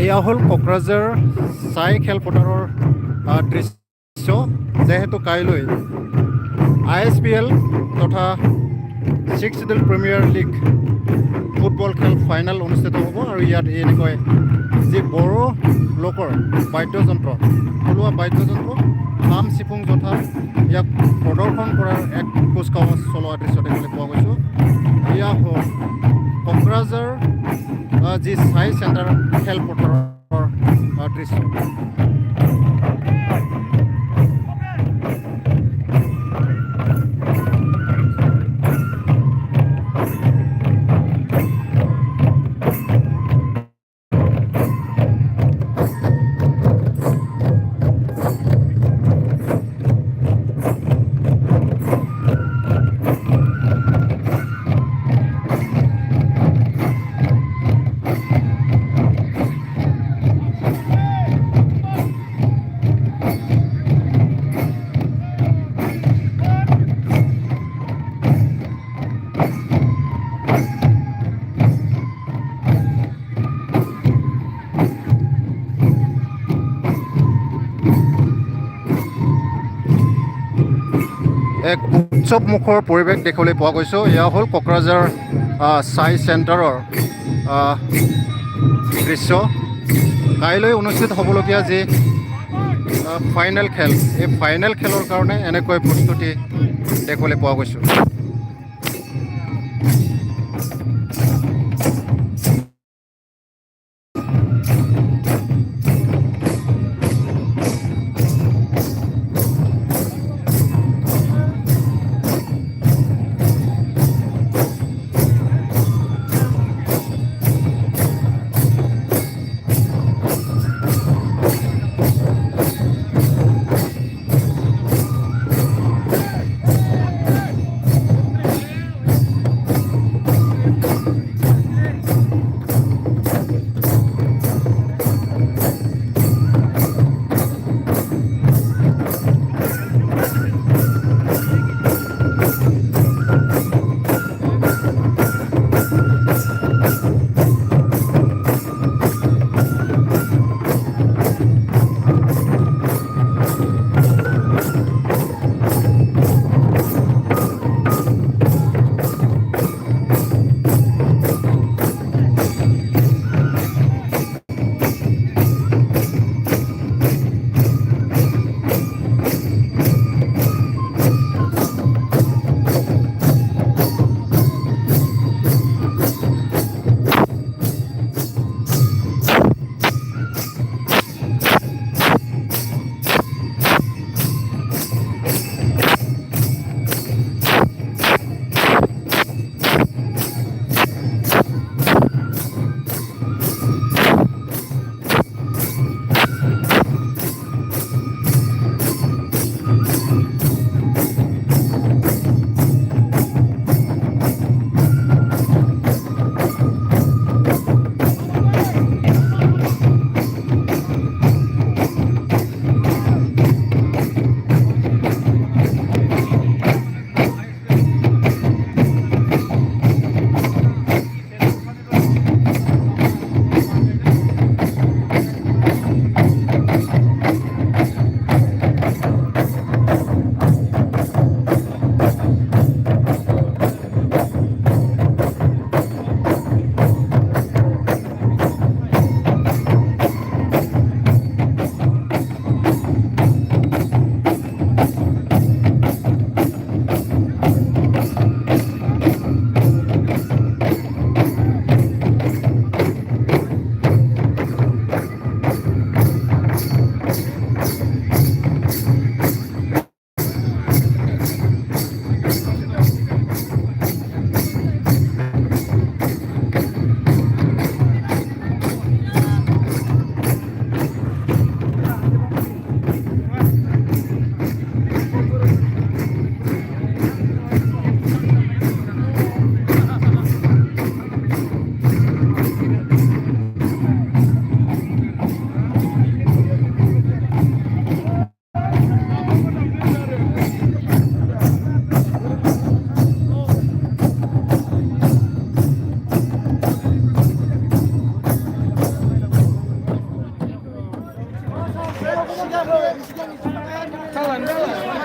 এয়া হ'ল কোকৰাঝাৰ চাই খেলপথাৰৰ দৃশ্য যেহেতু কাইলৈ ISPL তথা 6th প্ৰিমিয়াৰ লীগ ফুটবল খেল ফাইনেল অনুষ্ঠিত হ'ব আৰু ইয়াত এনেকৈ যি বড়ো লোকৰ বাদ্যযন্ত্ৰ থলুৱা বাদ্যযন্ত্ৰ কাম চিপুং যথা ইয়াক প্ৰদৰ্শন কৰাৰ এক কুচকাৱাজ চলোৱা দৃশ্য দেখিবলৈ পোৱা গৈছোঁ। এয়া হ'ল কোকৰাঝাৰ যি চাই চেণ্টাৰ খেলপথাৰৰ দৃশ্য। এক উৎসৱমুখৰ পৰিৱেশ দেখিবলৈ পোৱা গৈছোঁ। এয়া হ'ল কোকৰাঝাৰ চাই চেণ্টাৰৰ দৃশ্য। কাইলৈ অনুষ্ঠিত হ'বলগীয়া যি ফাইনেল খেল, এই ফাইনেল খেলৰ কাৰণে এনেকৈ প্ৰস্তুতি দেখিবলৈ পোৱা গৈছোঁ।